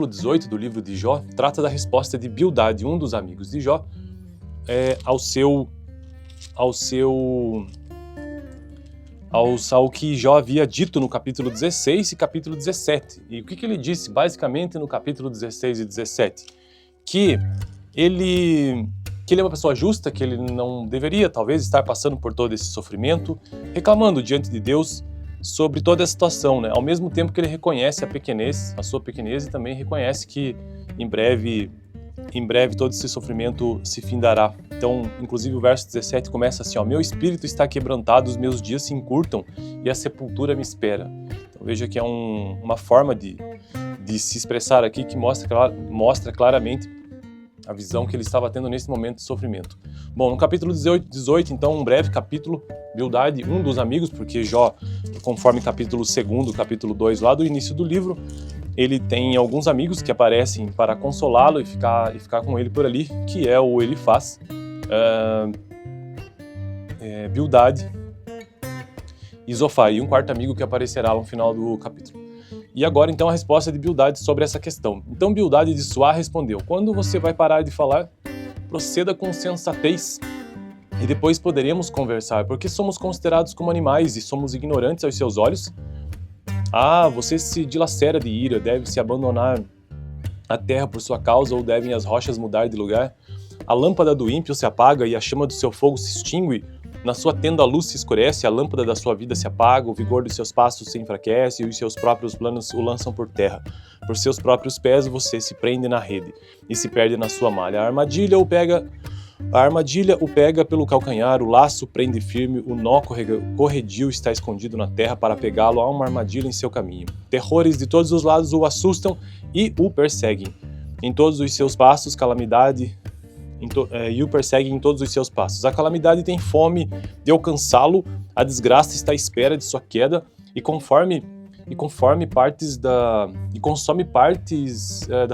Capítulo 18 do livro de Jó trata da resposta de Bildade, um dos amigos de Jó, ao que Jó havia dito no capítulo 16 e capítulo 17. E o que ele disse basicamente no capítulo 16 e 17? Que ele é uma pessoa justa, que ele não deveria talvez estar passando por todo esse sofrimento, reclamando diante de Deus sobre toda a situação, né? Ao mesmo tempo que ele reconhece a sua pequenez, e também reconhece que em breve todo esse sofrimento se findará. Então, inclusive o verso 17 começa assim, meu espírito está quebrantado, os meus dias se encurtam e a sepultura me espera. Então veja que é uma forma de se expressar aqui que mostra claramente a visão que ele estava tendo nesse momento de sofrimento. Bom, no capítulo 18, então, um breve capítulo, Bildade, um dos amigos, porque Jó, conforme capítulo 2, capítulo 2, lá do início do livro, ele tem alguns amigos que aparecem para consolá-lo e ficar com ele por ali, que é o Elifaz, Bildade e Zofar, e um quarto amigo que aparecerá no final do capítulo. E agora, então, a resposta de Bildade sobre essa questão. Então, Bildade de Suá respondeu: quando você vai parar de falar, proceda com sensatez, e depois poderemos conversar, porque somos considerados como animais e somos ignorantes aos seus olhos. Você se dilacera de ira, deve-se abandonar a terra por sua causa, ou devem as rochas mudar de lugar? A lâmpada do ímpio se apaga e a chama do seu fogo se extingue. Na sua tenda a luz se escurece, a lâmpada da sua vida se apaga, o vigor dos seus passos se enfraquece e os seus próprios planos o lançam por terra. Por seus próprios pés você se prende na rede e se perde na sua malha. A armadilha o pega pelo calcanhar, o laço prende firme, o nó corredio está escondido na terra para pegá-lo, há uma armadilha em seu caminho. Terrores de todos os lados o assustam e o perseguem. Em todos os seus passos, e o perseguem em todos os seus passos. A calamidade tem fome de alcançá-lo, a desgraça está à espera de sua queda, e consome partes da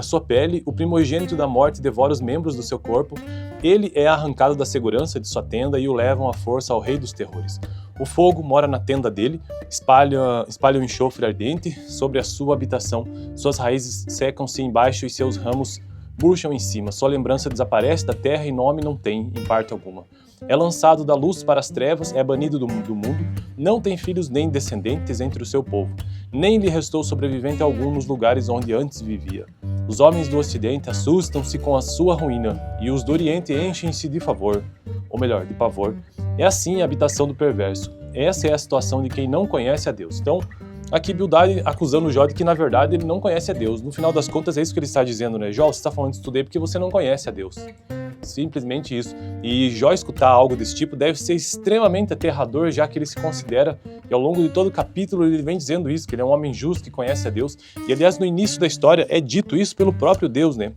sua pele, o primogênito da morte devora os membros do seu corpo, ele é arrancado da segurança de sua tenda e o levam à força ao rei dos terrores. O fogo mora na tenda dele, espalha o enxofre ardente sobre a sua habitação, suas raízes secam-se embaixo e seus ramos murcham em cima, sua lembrança desaparece da terra e nome não tem, em parte alguma. É lançado da luz para as trevas, é banido do mundo, não tem filhos nem descendentes entre o seu povo, nem lhe restou sobrevivente algum nos lugares onde antes vivia. Os homens do ocidente assustam-se com a sua ruína, e os do oriente enchem-se de pavor. É assim a habitação do perverso. Essa é a situação de quem não conhece a Deus. Então, aqui Bildade acusando Jó de que, na verdade, ele não conhece a Deus. No final das contas, é isso que ele está dizendo, né? Jó, você está falando disso tudo aí porque você não conhece a Deus. Simplesmente isso. E Jó escutar algo desse tipo deve ser extremamente aterrador, já que ele se considera, e ao longo de todo o capítulo ele vem dizendo isso, que ele é um homem justo que conhece a Deus. E, aliás, no início da história é dito isso pelo próprio Deus, né?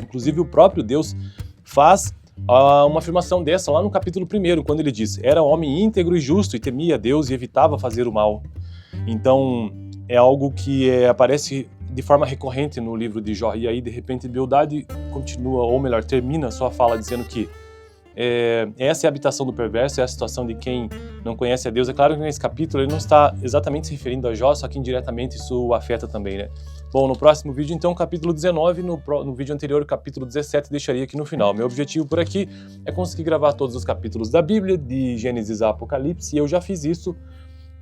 Inclusive, o próprio Deus faz uma afirmação dessa lá no capítulo 1, quando ele diz: era homem íntegro e justo e temia a Deus e evitava fazer o mal. Então, é algo que aparece de forma recorrente no livro de Jó. E aí, de repente, Bildade continua, ou melhor, termina sua fala dizendo que essa é a habitação do perverso, é a situação de quem não conhece a Deus. É claro que nesse capítulo ele não está exatamente se referindo a Jó, só que indiretamente isso o afeta também, né? Bom, no próximo vídeo, então, capítulo 19, no vídeo anterior, capítulo 17, deixaria aqui no final. Meu objetivo por aqui é conseguir gravar todos os capítulos da Bíblia, de Gênesis a Apocalipse, e eu já fiz isso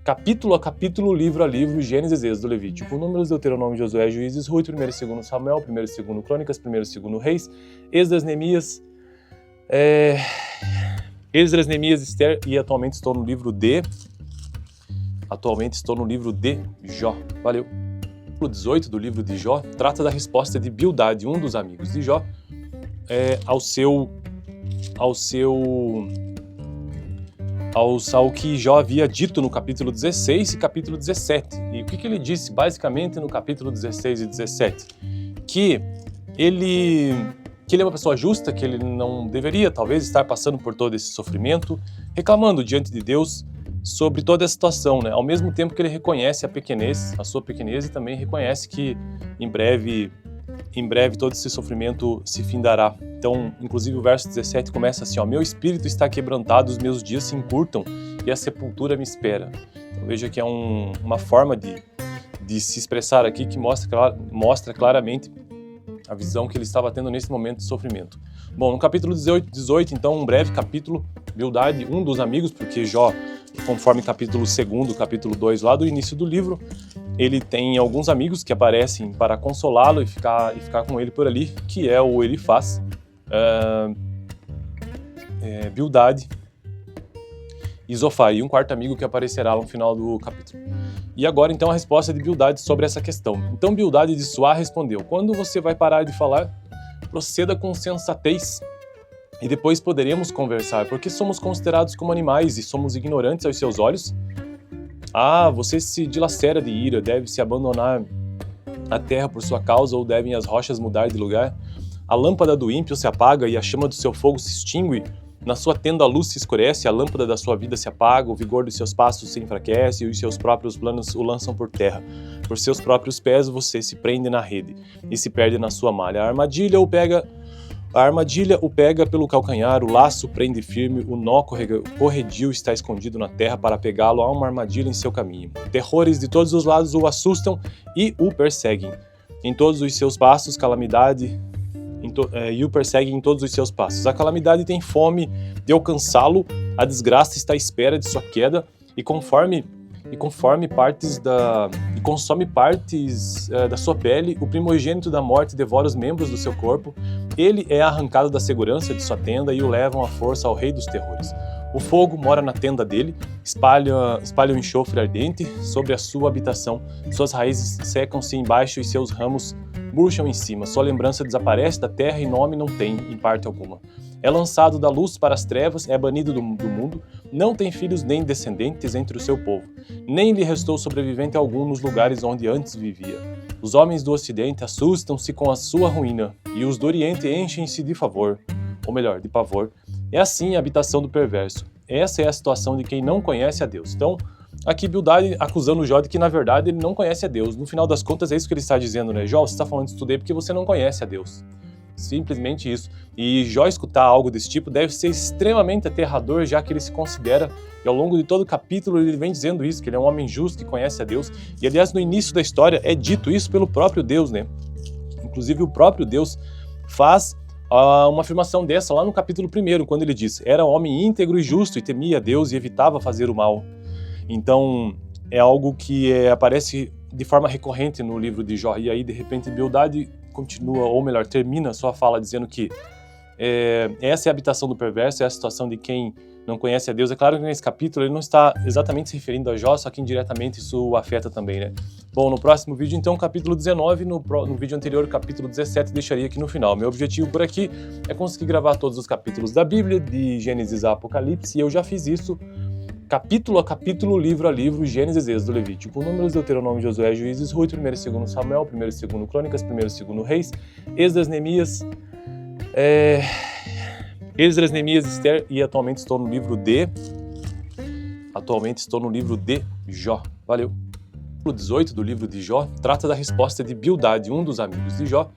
capítulo a capítulo, livro a livro, Gênesis, Êxodo, Levítico, Números, Deuteronômio, Josué, Juízes, Ruth, 1 e 2 Samuel, 1 e 2 Crônicas, 1 e 2 Reis, Esdras, Neemias, Esther, e atualmente estou no livro de Jó. Valeu! O capítulo 18 do livro de Jó trata da resposta de Bildade, um dos amigos de Jó, ao que Jó havia dito no capítulo 16 e capítulo 17. E o que ele disse basicamente no capítulo 16 e 17? Que ele é uma pessoa justa, que ele não deveria talvez estar passando por todo esse sofrimento, reclamando diante de Deus sobre toda a situação, né? Ao mesmo tempo que ele reconhece a sua pequenez, e também reconhece que em breve todo esse sofrimento se findará. Então, inclusive o verso 17 começa assim, meu espírito está quebrantado, os meus dias se encurtam e a sepultura me espera. Então veja que é uma forma de de se expressar aqui que mostra claramente a visão que ele estava tendo nesse momento de sofrimento. Bom, no capítulo 18, então, um breve capítulo, Bildade, um dos amigos, porque Jó, conforme capítulo 2, capítulo 2, lá do início do livro, ele tem alguns amigos que aparecem para consolá-lo e ficar com ele por ali, que é o Elifaz, Bildade e Zofar, e um quarto amigo que aparecerá no final do capítulo. E agora, então, a resposta de Bildade sobre essa questão. Então, Bildade de Suá respondeu: quando você vai parar de falar, proceda com sensatez, e depois poderemos conversar, porque somos considerados como animais e somos ignorantes aos seus olhos? Ah, você se dilacera de ira, deve-se abandonar a terra por sua causa, ou devem as rochas mudar de lugar? A lâmpada do ímpio se apaga e a chama do seu fogo se extingue. Na sua tenda a luz se escurece, a lâmpada da sua vida se apaga, o vigor dos seus passos se enfraquece e os seus próprios planos o lançam por terra. Por seus próprios pés você se prende na rede e se perde na sua malha. A armadilha o pega pelo calcanhar, o laço prende firme, o nó corredio está escondido na terra para pegá-lo, há uma armadilha em seu caminho. Terrores de todos os lados o assustam e o perseguem. Em todos os seus passos, calamidade... e o persegue em todos os seus passos. A calamidade tem fome de alcançá-lo, a desgraça está à espera de sua queda, e consome partes da sua pele. O primogênito da morte devora os membros do seu corpo. Ele é arrancado da segurança de sua tenda e o levam à força ao rei dos terrores. O fogo mora na tenda dele, espalha o enxofre ardente sobre a sua habitação. Suas raízes secam-se embaixo e seus ramos murcham em cima. Sua lembrança desaparece da terra e nome não tem, em parte alguma. É lançado da luz para as trevas, é banido do mundo, não tem filhos nem descendentes entre o seu povo. Nem lhe restou sobrevivente algum nos lugares onde antes vivia. Os homens do ocidente assustam-se com a sua ruína, e os do oriente enchem-se de pavor. É assim a habitação do perverso. Essa é a situação de quem não conhece a Deus. Então, aqui Bildade acusando Jó de que, na verdade, ele não conhece a Deus. No final das contas, é isso que ele está dizendo, né? Jó, você está falando isso tudo aí porque você não conhece a Deus. Simplesmente isso. E Jó escutar algo desse tipo deve ser extremamente aterrador, já que ele se considera, e ao longo de todo o capítulo ele vem dizendo isso, que ele é um homem justo, que conhece a Deus. E, aliás, no início da história é dito isso pelo próprio Deus, né? Inclusive, o próprio Deus faz uma afirmação dessa lá no capítulo 1, quando ele diz: era homem íntegro e justo e temia a Deus e evitava fazer o mal. Então, é algo que aparece de forma recorrente no livro de Jó. E aí, de repente, Bildade continua, ou melhor, termina sua fala dizendo que essa é a habitação do perverso, é a situação de quem não conhece a Deus. É claro que nesse capítulo ele não está exatamente se referindo a Jó, só que indiretamente isso o afeta também, né? Bom, no próximo vídeo, então, capítulo 19, no vídeo anterior, capítulo 17, deixaria aqui no final. Meu objetivo por aqui é conseguir gravar todos os capítulos da Bíblia, de Gênesis a Apocalipse, e eu já fiz isso capítulo a capítulo, livro a livro, Gênesis, Êxodo, Levítico, Números, Deuteronômio, Josué, Juízes, Ruth, 1 e 2 Samuel, 1 e 2 Crônicas, 1 e 2 Reis, Esdras, Neemias, Esther, e atualmente estou no livro de Jó. Valeu! O 18 do livro de Jó trata da resposta de Bildade, um dos amigos de Jó,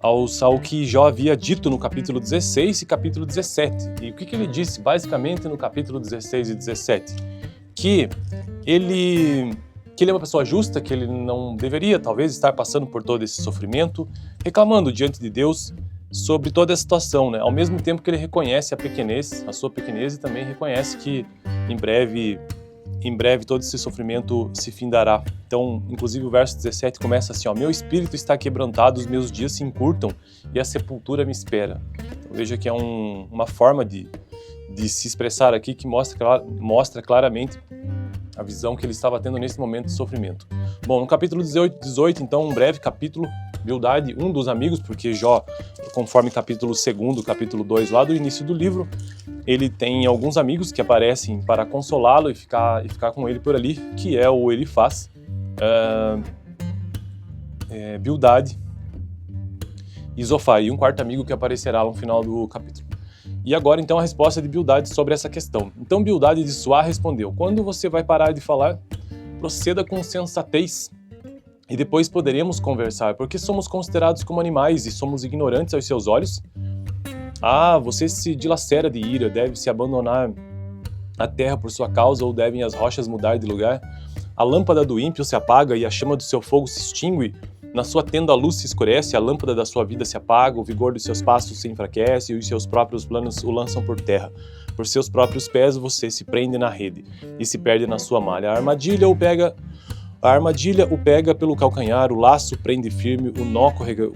ao que Jó havia dito no capítulo 16 e capítulo 17. E o que ele disse basicamente no capítulo 16 e 17? Que ele é uma pessoa justa, que ele não deveria talvez estar passando por todo esse sofrimento, reclamando diante de Deus sobre toda a situação, né? Ao mesmo tempo que ele reconhece a sua pequenez, e também reconhece que em breve todo esse sofrimento se findará. Então, inclusive o verso 17 começa assim, ó: meu espírito está quebrantado, os meus dias se encurtam e a sepultura me espera. Então, veja que é uma forma de se expressar aqui que mostra claramente a visão que ele estava tendo nesse momento de sofrimento. Bom, no capítulo 18, então, um breve capítulo, Bildade, um dos amigos, porque Jó, conforme capítulo 2, capítulo 2, lá do início do livro, ele tem alguns amigos que aparecem para consolá-lo e ficar com ele por ali, que é o Elifaz, Bildade e Zofar, e um quarto amigo que aparecerá no final do capítulo. E agora, então, a resposta de Bildade sobre essa questão. Então, Bildade de Suá respondeu: quando você vai parar de falar, proceda com sensatez, e depois poderemos conversar, porque somos considerados como animais e somos ignorantes aos seus olhos? Ah, você se dilacera de ira, deve-se abandonar a terra por sua causa, ou devem as rochas mudar de lugar? A lâmpada do ímpio se apaga e a chama do seu fogo se extingue. Na sua tenda a luz se escurece, a lâmpada da sua vida se apaga, o vigor dos seus passos se enfraquece e os seus próprios planos o lançam por terra. Por seus próprios pés você se prende na rede e se perde na sua malha. A armadilha o pega pelo calcanhar, o laço prende firme, o nó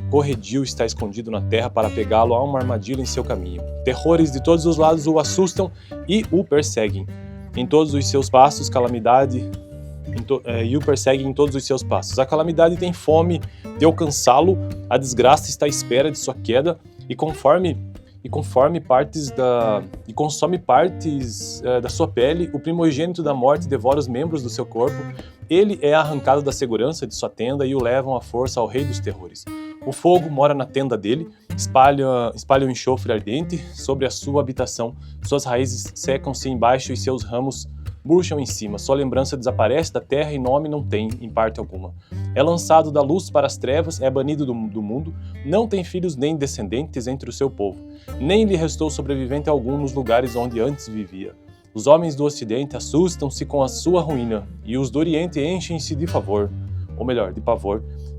corredio está escondido na terra para pegá-lo, há uma armadilha em seu caminho. Terrores de todos os lados o assustam e o perseguem. Em todos os seus passos, e o perseguem em todos os seus passos. A calamidade tem fome de alcançá-lo, a desgraça está à espera de sua queda, e consome partes da sua pele. O primogênito da morte devora os membros do seu corpo. Ele é arrancado da segurança de sua tenda e o levam à força ao rei dos terrores. O fogo mora na tenda dele, espalha o enxofre ardente sobre a sua habitação. Suas raízes secam-se embaixo e seus ramos murcham em cima. Sua lembrança desaparece da terra e nome não tem, em parte alguma. É lançado da luz para as trevas, é banido do mundo, não tem filhos nem descendentes entre o seu povo. Nem lhe restou sobrevivente algum nos lugares onde antes vivia. Os homens do Ocidente assustam-se com a sua ruína, e os do Oriente enchem-se de pavor.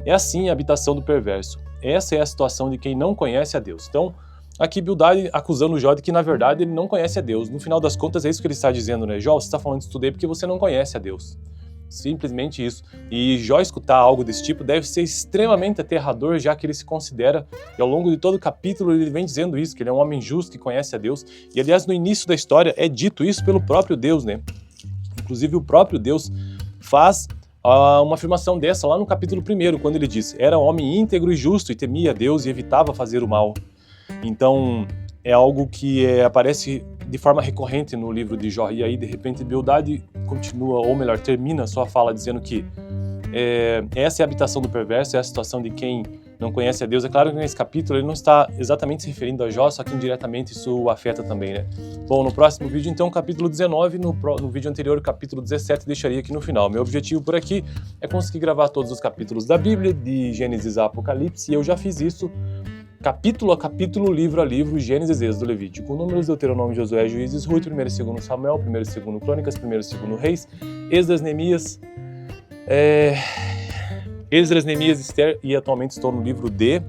É assim a habitação do perverso. Essa é a situação de quem não conhece a Deus. Então, aqui Bildade acusando Jó de que, na verdade, ele não conhece a Deus. No final das contas, é isso que ele está dizendo, né? Jó, você está falando isso tudo aí porque você não conhece a Deus. Simplesmente isso. E Jó escutar algo desse tipo deve ser extremamente aterrador, já que ele se considera, e ao longo de todo o capítulo ele vem dizendo isso, que ele é um homem justo que conhece a Deus. E aliás, no início da história é dito isso pelo próprio Deus, né? Inclusive o próprio Deus faz uma afirmação dessa lá no capítulo 1, quando ele diz: era homem íntegro e justo e temia a Deus e evitava fazer o mal. Então, é algo que aparece de forma recorrente no livro de Jó. E aí, de repente, Bildade continua, ou melhor, termina a sua fala dizendo que essa é a habitação do perverso, é a situação de quem não conhece a Deus. É claro que nesse capítulo ele não está exatamente se referindo a Jó, só que indiretamente isso o afeta também, né? Bom, no próximo vídeo, então, capítulo 19, no vídeo anterior, capítulo 17, deixaria aqui no final. Meu objetivo por aqui é conseguir gravar todos os capítulos da Bíblia, de Gênesis a Apocalipse, e eu já fiz isso capítulo a capítulo, livro a livro, Gênesis, Êxodo, Levítico, Números, Deuteronômio, Josué, Juízes, Ruth, 1 e 2 Samuel, 1 e 2 Crônicas, 1 e 2 Reis, Esdras, Neemias, Esther, e atualmente estou no livro de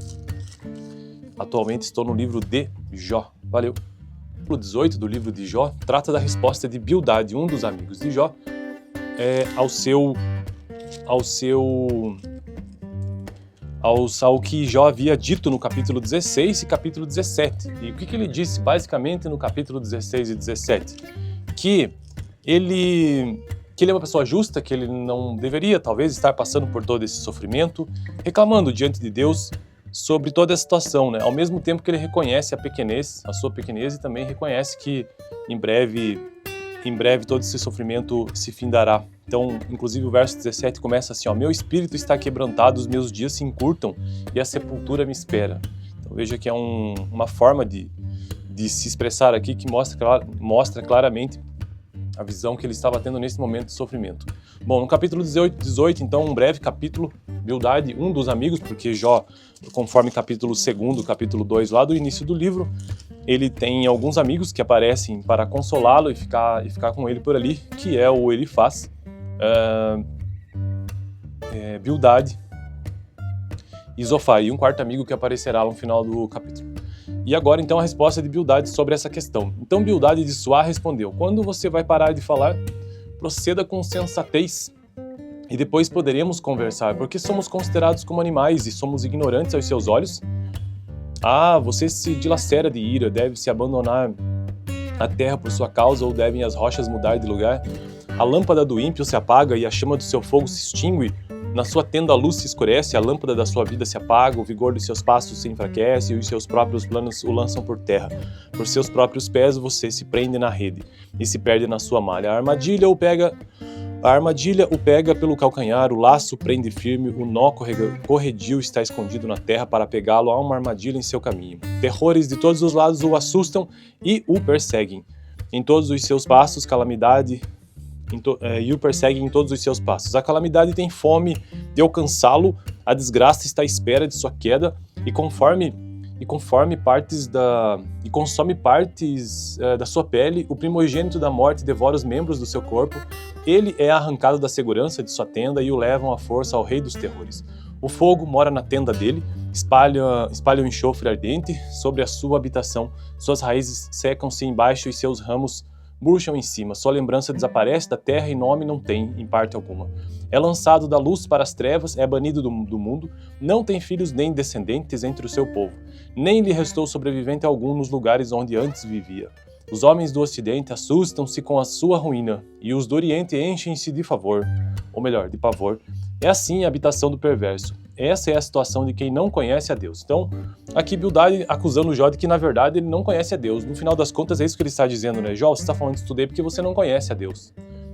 Jó. Valeu! O 18 do livro de Jó trata da resposta de Bildade, um dos amigos de Jó, ao que Jó havia dito no capítulo 16 e capítulo 17. E o que ele disse basicamente no capítulo 16 e 17? Que ele é uma pessoa justa, que ele não deveria talvez estar passando por todo esse sofrimento, reclamando diante de Deus sobre toda a situação, né? Ao mesmo tempo que ele reconhece a sua pequenez, e também reconhece que em breve todo esse sofrimento se findará. Então, inclusive o verso 17 começa assim, ó: meu espírito está quebrantado, os meus dias se encurtam e a sepultura me espera. Então veja que é uma forma de se expressar aqui que mostra claramente a visão que ele estava tendo nesse momento de sofrimento. Bom, no capítulo 18, então, um breve capítulo, Bildade, um dos amigos, porque Jó, conforme capítulo 2, capítulo 2, lá do início do livro, ele tem alguns amigos que aparecem para consolá-lo e ficar com ele por ali, que é o Elifaz, Bildade e Zofar, e um quarto amigo que aparecerá no final do capítulo. E agora, então, a resposta de Bildade sobre essa questão. Então, Bildade de Suá respondeu: quando você vai parar de falar? Proceda com sensatez, e depois poderemos conversar, porque somos considerados como animais e somos ignorantes aos seus olhos. Ah, você se dilacera de ira, deve-se abandonar a terra por sua causa, ou devem as rochas mudar de lugar? A lâmpada do ímpio se apaga e a chama do seu fogo se extingue. Na sua tenda a luz se escurece, a lâmpada da sua vida se apaga, o vigor dos seus passos se enfraquece e os seus próprios planos o lançam por terra. Por seus próprios pés você se prende na rede e se perde na sua malha. A armadilha o pega pelo calcanhar, o laço prende firme, o nó corredio está escondido na terra para pegá-lo, há uma armadilha em seu caminho. Terrores de todos os lados o assustam e o perseguem. Em todos os seus passos, e o perseguem em todos os seus passos. A calamidade tem fome de alcançá-lo, a desgraça está à espera de sua queda, e e consome partes da sua pele. O primogênito da morte devora os membros do seu corpo. Ele é arrancado da segurança de sua tenda e o levam à força ao rei dos terrores. O fogo mora na tenda dele, espalha o enxofre ardente sobre a sua habitação. Suas raízes secam-se embaixo e seus ramos murcham em cima. Sua lembrança desaparece da terra e nome não tem, em parte alguma. É lançado da luz para as trevas, é banido do mundo, não tem filhos nem descendentes entre o seu povo. Nem lhe restou sobrevivente algum nos lugares onde antes vivia. Os homens do Ocidente assustam-se com a sua ruína, e os do Oriente enchem-se de favor, ou melhor, de pavor. É assim a habitação do perverso. Essa é a situação de quem não conhece a Deus. Então, aqui Bildade acusando Jó de que, na verdade, ele não conhece a Deus. No final das contas, é isso que ele está dizendo, né? Jó, você está falando disso tudo aí porque você não conhece a Deus.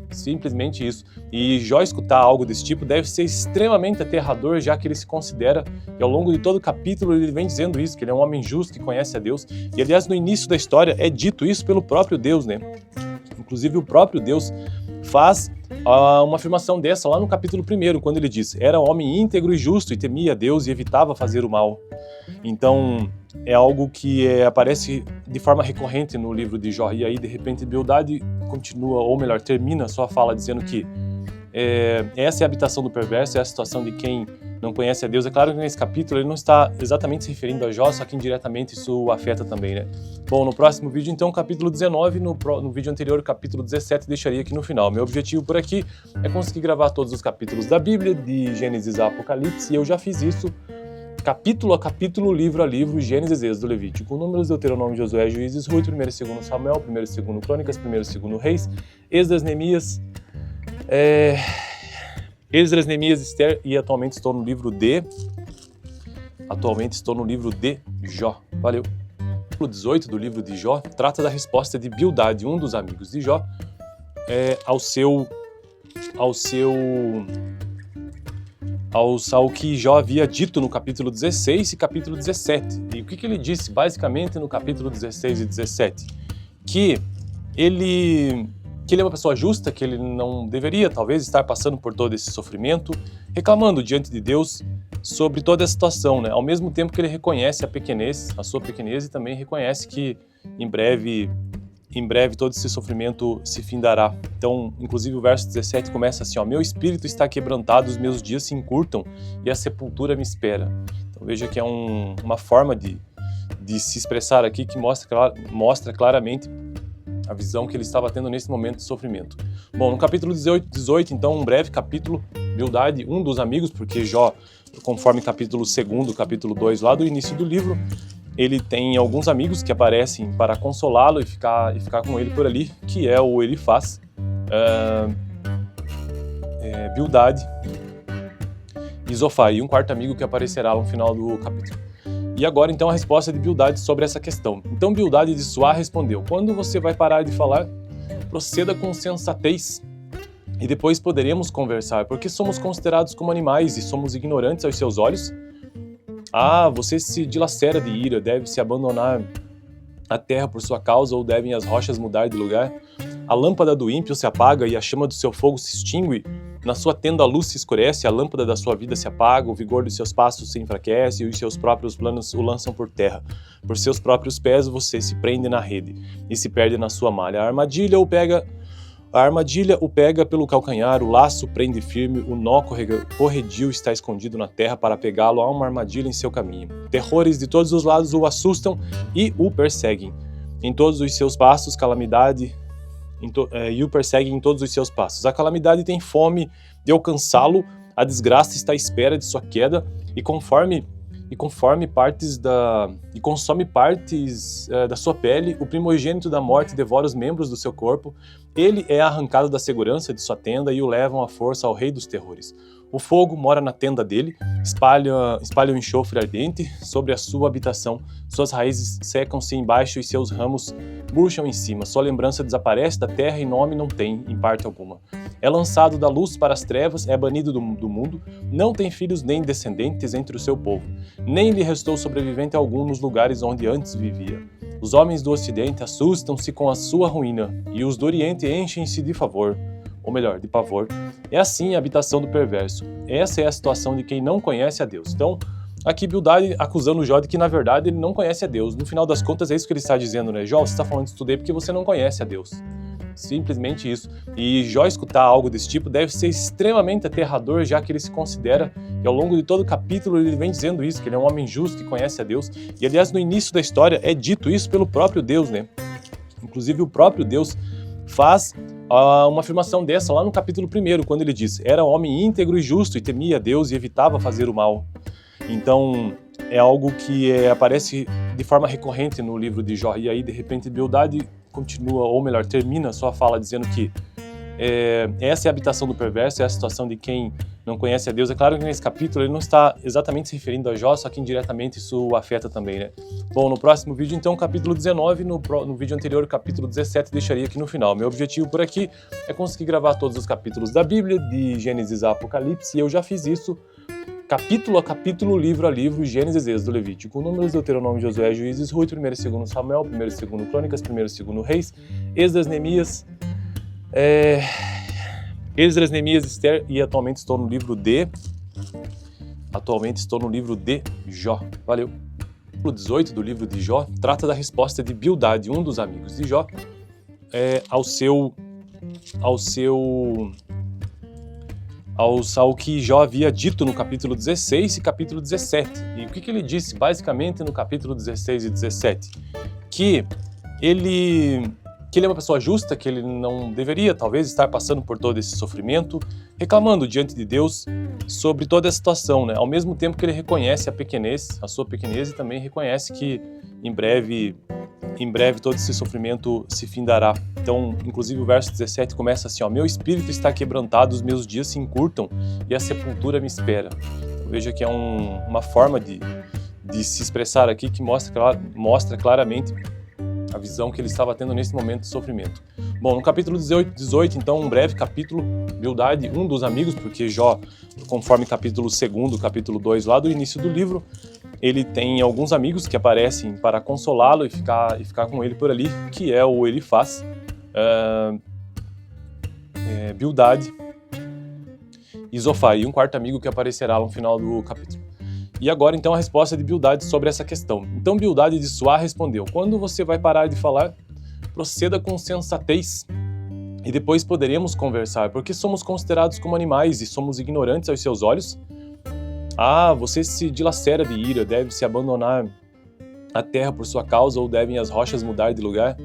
Simplesmente isso. E Jó escutar algo desse tipo deve ser extremamente aterrador, já que ele se considera, e ao longo de todo o capítulo ele vem dizendo isso, que ele é um homem justo, que conhece a Deus. E, aliás, no início da história é dito isso pelo próprio Deus, né? Inclusive, o próprio Deus faz uma afirmação dessa lá no capítulo 1, quando ele diz: era homem íntegro e justo e temia a Deus e evitava fazer o mal. Então, é algo que aparece de forma recorrente no livro de Jó. E aí, de repente, Bildade continua, ou melhor, termina sua fala dizendo que essa é a habitação do perverso, é a situação de quem não conhece a Deus. É claro que nesse capítulo ele não está exatamente se referindo a Jó, só que indiretamente isso o afeta também, né? Bom, no próximo vídeo, então, capítulo 19, no vídeo anterior, capítulo 17, deixaria aqui no final. Meu objetivo por aqui é conseguir gravar todos os capítulos da Bíblia, de Gênesis a Apocalipse, e eu já fiz isso capítulo a capítulo, livro a livro, Gênesis, Êxodo, Levítico, Números, Deuteronômio, Josué, Juízes, Ruth, 1 e 2 Samuel, 1 e 2 Crônicas, 1 e 2 Reis, Esdras, Neemias, Esther, e atualmente estou no livro de Jó. Valeu! O capítulo 18 do livro de Jó trata da resposta de Bildade, um dos amigos de Jó, ao que Jó havia dito no capítulo 16 e capítulo 17. E o que ele disse basicamente no capítulo 16 e 17? Que ele é uma pessoa justa, que ele não deveria talvez estar passando por todo esse sofrimento, reclamando diante de Deus sobre toda a situação, né? Ao mesmo tempo que ele reconhece a sua pequenez, e também reconhece que em breve todo esse sofrimento se findará. Então, inclusive o verso 17 começa assim, ó: meu espírito está quebrantado, os meus dias se encurtam e a sepultura me espera. Então veja que é uma forma de se expressar aqui que mostra claramente a visão que ele estava tendo nesse momento de sofrimento. Bom, no capítulo 18, então, um breve capítulo, Bildade, um dos amigos, porque Jó, conforme capítulo 2, capítulo 2, lá do início do livro, ele tem alguns amigos que aparecem para consolá-lo e ficar com ele por ali, que é o Elifaz, Bildade e Zofar, e um quarto amigo que aparecerá no final do capítulo. E agora, então, a resposta de Bildade sobre essa questão. Então, Bildade de Suá respondeu: quando você vai parar de falar? Proceda com sensatez, e depois poderemos conversar, porque somos considerados como animais e somos ignorantes aos seus olhos. Ah, você se dilacera de ira, deve-se abandonar a terra por sua causa, ou devem as rochas mudar de lugar? A lâmpada do ímpio se apaga e a chama do seu fogo se extingue. Na sua tenda a luz se escurece, a lâmpada da sua vida se apaga, o vigor dos seus passos se enfraquece e os seus próprios planos o lançam por terra. Por seus próprios pés você se prende na rede e se perde na sua malha. A armadilha o pega pelo calcanhar, o laço prende firme, o nó corredio está escondido na terra para pegá-lo, há uma armadilha em seu caminho. Terrores de todos os lados o assustam e o perseguem. Em todos os seus passos, e o perseguem em todos os seus passos. A calamidade tem fome de alcançá-lo, a desgraça está à espera de sua queda, e consome partes da sua pele. O primogênito da morte devora os membros do seu corpo. Ele é arrancado da segurança de sua tenda e o levam à força ao rei dos terrores. O fogo mora na tenda dele, espalha o enxofre ardente sobre a sua habitação. Suas raízes secam-se embaixo e seus ramos murcham em cima. Sua lembrança desaparece da terra e nome não tem, em parte alguma. É lançado da luz para as trevas, é banido do mundo, não tem filhos nem descendentes entre o seu povo. Nem lhe restou sobrevivente algum nos lugares onde antes vivia. Os homens do Ocidente assustam-se com a sua ruína, e os do Oriente enchem-se de favor, ou melhor, de pavor. É assim a habitação do perverso. Essa é a situação de quem não conhece a Deus. Então, aqui Bildade acusando Jó de que, na verdade, ele não conhece a Deus. No final das contas, é isso que ele está dizendo, né? Jó, você está falando isso tudo aí porque você não conhece a Deus. Simplesmente isso. E Jó escutar algo desse tipo deve ser extremamente aterrador, já que ele se considera, e ao longo de todo o capítulo ele vem dizendo isso, que ele é um homem justo que conhece a Deus. E aliás, no início da história é dito isso pelo próprio Deus, né? Inclusive o próprio Deus faz uma afirmação dessa lá no capítulo 1, quando ele diz: era homem íntegro e justo e temia a Deus e evitava fazer o mal. Então é algo que aparece de forma recorrente no livro de Jó. E aí de repente Bildade continua, ou melhor, termina a sua fala dizendo que essa é a habitação do perverso, é a situação de quem não conhece a Deus. É claro que nesse capítulo ele não está exatamente se referindo a Jó, só que indiretamente isso o afeta também, né? Bom, no próximo vídeo, então, capítulo 19, no vídeo anterior, capítulo 17, deixaria aqui no final. Meu objetivo por aqui é conseguir gravar todos os capítulos da Bíblia, de Gênesis a Apocalipse, e eu já fiz isso capítulo a capítulo, livro a livro, Gênesis, Êxodo, Levítico, Números, Deuteronômio, Josué, Juízes, Ruth, 1 e 2 Samuel, 1 e 2 Crônicas, 1 e 2 Reis, Esdras, Neemias, Esdras, Neemias, Esther, e atualmente estou no livro de Jó. Valeu! O 18 do livro de Jó trata da resposta de Bildade, um dos amigos de Jó, ao que Jó havia dito no capítulo 16 e capítulo 17. E o que ele disse basicamente no capítulo 16 e 17? Que ele é uma pessoa justa, que ele não deveria talvez estar passando por todo esse sofrimento, reclamando diante de Deus sobre toda a situação, né? Ao mesmo tempo que ele reconhece a sua pequenez, e também reconhece que em breve todo esse sofrimento se findará. Então, inclusive o verso 17 começa assim, ó: meu espírito está quebrantado, os meus dias se encurtam e a sepultura me espera. Veja que é uma forma de se expressar aqui que mostra claramente a visão que ele estava tendo nesse momento de sofrimento. Bom, no capítulo 18, então, um breve capítulo, Bildade, um dos amigos, porque Jó, conforme capítulo 2, capítulo 2, lá do início do livro, ele tem alguns amigos que aparecem para consolá-lo e ficar com ele por ali, que é o Elifaz, Bildade e Zofar, e um quarto amigo que aparecerá no final do capítulo. E agora, então, a resposta de Bildade sobre essa questão. Então, Bildade de Suá respondeu: quando você vai parar de falar, proceda com sensatez, e depois poderemos conversar, porque somos considerados como animais e somos ignorantes aos seus olhos. Você se dilacera de ira, deve-se abandonar a terra por sua causa, ou devem as rochas mudar de lugar?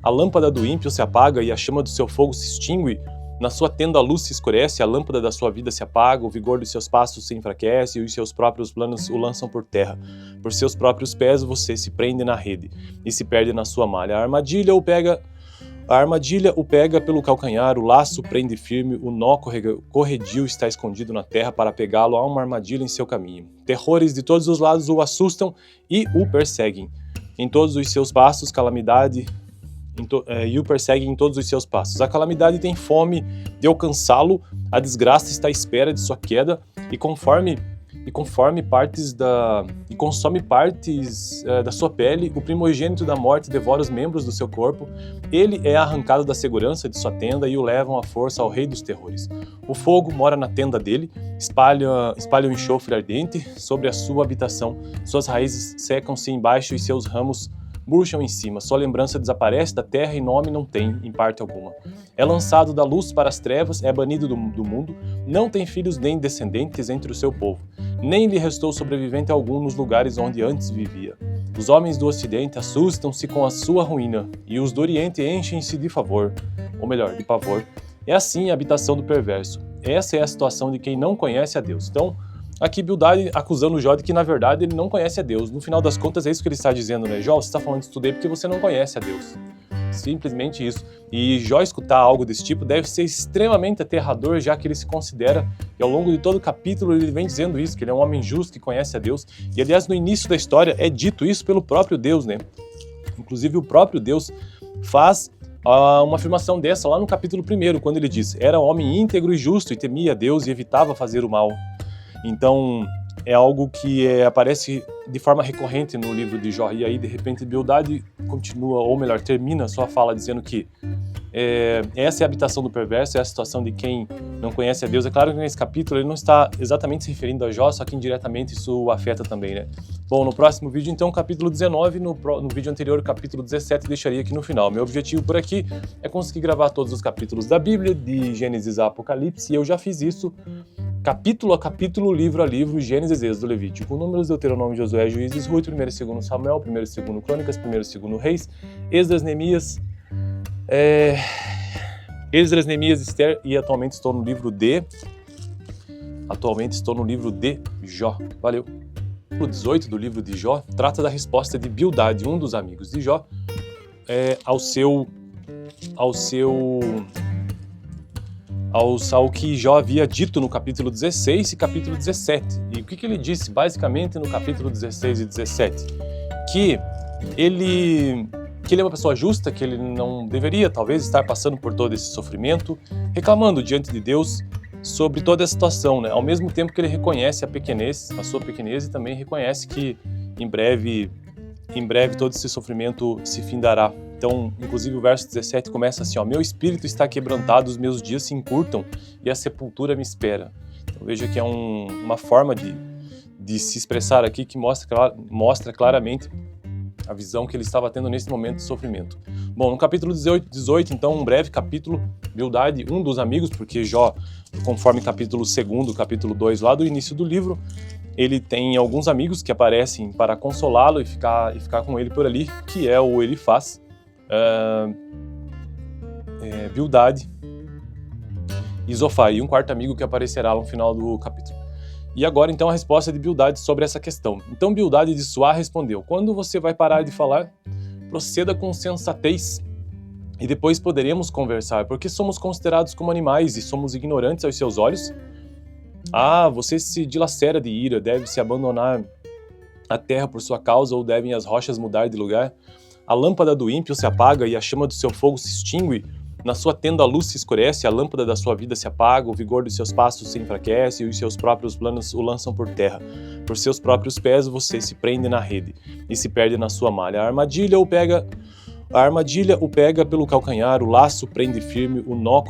A lâmpada do ímpio se apaga e a chama do seu fogo se extingue. Na sua tenda a luz se escurece, a lâmpada da sua vida se apaga, o vigor dos seus passos se enfraquece e os seus próprios planos o lançam por terra. Por seus próprios pés você se prende na rede e se perde na sua malha. A armadilha o pega pelo calcanhar, o laço prende firme, o nó corredio está escondido na terra para pegá-lo, há uma armadilha em seu caminho. Terrores de todos os lados o assustam e o perseguem. Em todos os seus passos, calamidade e o perseguem em todos os seus passos. A calamidade tem fome de alcançá-lo, a desgraça está à espera de sua queda, e consome partes da sua pele. O primogênito da morte devora os membros do seu corpo. Ele é arrancado da segurança de sua tenda e o levam à força ao rei dos terrores. O fogo mora na tenda dele, espalha o enxofre ardente sobre a sua habitação. Suas raízes secam-se embaixo e seus ramos murcham em cima. Sua lembrança desaparece da terra e nome não tem, em parte alguma. É lançado da luz para as trevas, é banido do mundo, não tem filhos nem descendentes entre o seu povo. Nem lhe restou sobrevivente algum nos lugares onde antes vivia. Os homens do Ocidente assustam-se com a sua ruína, e os do Oriente enchem-se de pavor. É assim a habitação do perverso. Essa é a situação de quem não conhece a Deus. Então, aqui Bildade acusando Jó de que, na verdade, ele não conhece a Deus. No final das contas, é isso que ele está dizendo, né? Jó, você está falando isso tudo aí porque você não conhece a Deus. Simplesmente isso. E Jó escutar algo desse tipo deve ser extremamente aterrador, já que ele se considera, e ao longo de todo o capítulo ele vem dizendo isso, que ele é um homem justo que conhece a Deus. E aliás, no início da história é dito isso pelo próprio Deus, né? Inclusive o próprio Deus faz uma afirmação dessa lá no capítulo 1, quando ele diz: era homem íntegro e justo e temia a Deus e evitava fazer o mal. Então, é algo que aparece de forma recorrente no livro de Jó. E aí, de repente, Bildade continua, ou melhor, termina a sua fala dizendo que Essa é a habitação do perverso, é a situação de quem não conhece a Deus. É claro que nesse capítulo ele não está exatamente se referindo a Jó, só que indiretamente isso o afeta também, né? Bom, no próximo vídeo, então, capítulo 19, no vídeo anterior, capítulo 17, deixaria aqui no final. Meu objetivo por aqui é conseguir gravar todos os capítulos da Bíblia, de Gênesis a Apocalipse, e eu já fiz isso capítulo a capítulo, livro a livro, Gênesis, Êxodo, Levítico, Números, Deuteronômio, Josué, Juízes, Ruth, 1º e 2º Samuel, 1º e 2º Crônicas, 1º e 2º Reis, Esdras, Neemias, Esther, e atualmente estou no livro de Jó. Valeu! O 18 do livro de Jó trata da resposta de Bildade, um dos amigos de Jó, ao que Jó havia dito no capítulo 16 e capítulo 17. E o que ele disse basicamente no capítulo 16 e 17? Que ele é uma pessoa justa, que ele não deveria talvez estar passando por todo esse sofrimento, reclamando diante de Deus sobre toda a situação, né? Ao mesmo tempo que ele reconhece a sua pequenez, e também reconhece que em breve todo esse sofrimento se findará. Então, inclusive o verso 17 começa assim, ó: meu espírito está quebrantado, os meus dias se encurtam e a sepultura me espera. Então veja que é uma forma de se expressar aqui que mostra claramente a visão que ele estava tendo nesse momento de sofrimento. Bom, no capítulo 18, então, um breve capítulo, Bildade, um dos amigos, porque Jó, conforme capítulo 2, capítulo 2, lá do início do livro, ele tem alguns amigos que aparecem para consolá-lo e ficar com ele por ali, que é o Elifaz, Bildade e Zofar, e um quarto amigo que aparecerá no final do capítulo. E agora, então, a resposta de Bildade sobre essa questão. Então, Bildade de Suá respondeu: quando você vai parar de falar? Proceda com sensatez, e depois poderemos conversar, porque somos considerados como animais e somos ignorantes aos seus olhos. Ah, você se dilacera de ira, deve-se abandonar a terra por sua causa, ou devem as rochas mudar de lugar? A lâmpada do ímpio se apaga e a chama do seu fogo se extingue. Na sua tenda a luz se escurece, a lâmpada da sua vida se apaga, o vigor dos seus passos se enfraquece e os seus próprios planos o lançam por terra. Por seus próprios pés você se prende na rede e se perde na sua malha. A armadilha o pega pelo calcanhar, o laço prende firme, o nó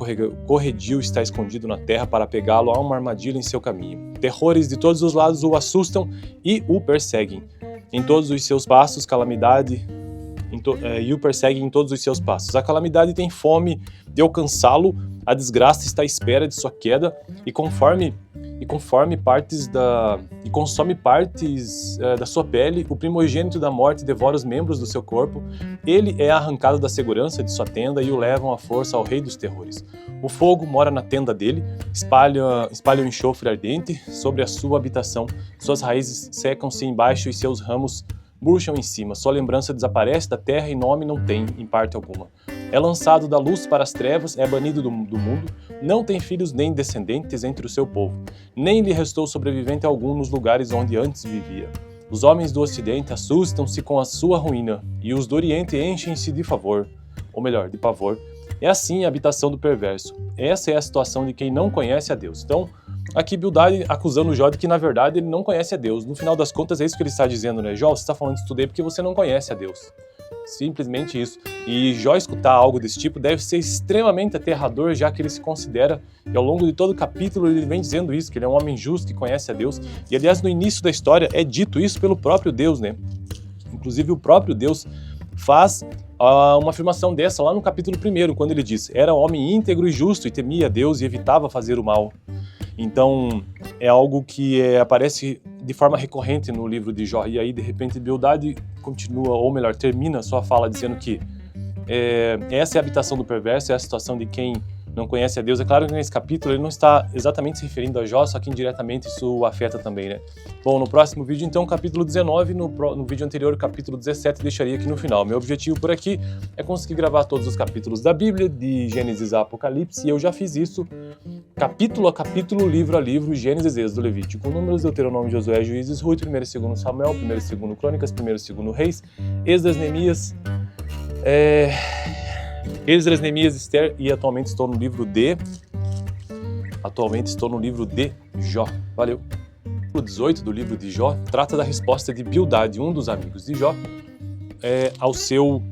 corredio está escondido na terra para pegá-lo, há uma armadilha em seu caminho. Terrores de todos os lados o assustam e o perseguem. Em todos os seus passos, calamidade... e o persegue em todos os seus passos. A calamidade tem fome de alcançá-lo, a desgraça está à espera de sua queda, e consome partes da sua pele. O primogênito da morte devora os membros do seu corpo. Ele é arrancado da segurança de sua tenda e o levam à força ao rei dos terrores. O fogo mora na tenda dele, espalha um enxofre ardente sobre a sua habitação. Suas raízes secam-se embaixo e seus ramos murcham em cima. Sua lembrança desaparece da terra e nome não tem, em parte alguma. É lançado da luz para as trevas, é banido do mundo, não tem filhos nem descendentes entre o seu povo. Nem lhe restou sobrevivente algum nos lugares onde antes vivia. Os homens do ocidente assustam-se com a sua ruína, e os do oriente enchem-se de pavor. É assim a habitação do perverso. Essa é a situação de quem não conhece a Deus. Então, aqui Bildade acusando Jó de que, na verdade, ele não conhece a Deus. No final das contas, é isso que ele está dizendo, né? Jó, você está falando isso tudo aí porque você não conhece a Deus. Simplesmente isso. E Jó escutar algo desse tipo deve ser extremamente aterrador, já que ele se considera, e ao longo de todo o capítulo ele vem dizendo isso, que ele é um homem justo, que conhece a Deus. E, aliás, no início da história é dito isso pelo próprio Deus, né? Inclusive, o próprio Deus faz uma afirmação dessa lá no capítulo 1, quando ele diz: era homem íntegro e justo e temia a Deus e evitava fazer o mal. Então, é algo que aparece de forma recorrente no livro de Jó. E aí, de repente, Bildade continua, ou melhor, termina sua fala dizendo que essa é a habitação do perverso, é a situação de quem não conhece a Deus. É claro que nesse capítulo ele não está exatamente se referindo a Jó, só que indiretamente isso o afeta também, né? Bom, no próximo vídeo, então, capítulo 19, no vídeo anterior, capítulo 17, deixaria aqui no final. Meu objetivo por aqui é conseguir gravar todos os capítulos da Bíblia, de Gênesis a Apocalipse, e eu já fiz isso capítulo a capítulo, livro a livro, Gênesis, Êxodo, Levítico, Números, Deuteronômio, Josué, Juízes, Ruth, 1º e 2º Samuel, 1º e 2º Crônicas, 1º e 2º Reis, Esdras, Neemias, Esther, e atualmente estou no livro de Jó. Valeu! O 18 do livro de Jó trata da resposta de Bildade, um dos amigos de Jó, ao seu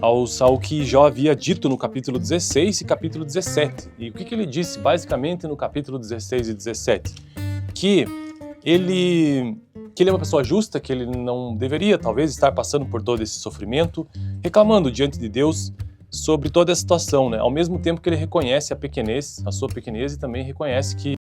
ao que Jó havia dito no capítulo 16 e capítulo 17. E o que ele disse basicamente no capítulo 16 e 17? Que ele é uma pessoa justa, que ele não deveria talvez estar passando por todo esse sofrimento, reclamando diante de Deus sobre toda a situação, né? Ao mesmo tempo que ele reconhece a sua pequenez, e também reconhece que